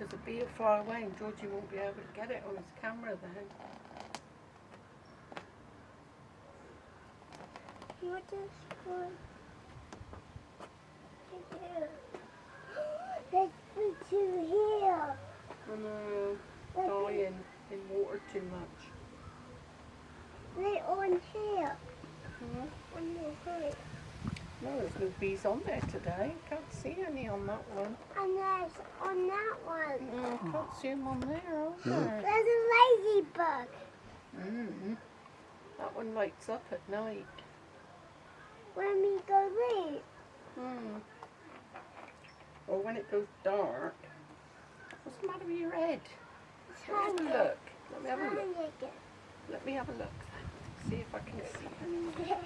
because it'll be far away and Georgie won't be able to get it on his camera then. What is going to do? Let's put you here. I know, dying in water too much. They're on here. Hmm? On the hood. No, there's no bees on there today. Can't see any on that one. And there's on that one. No, can't see them on there, are there? There's a ladybug. Mm. That one lights up at night. When we go read. Hmm. Or when it goes dark. What's the matter with your head? Let me have a look. Let me have a look. Let me have a look. See if I can see it.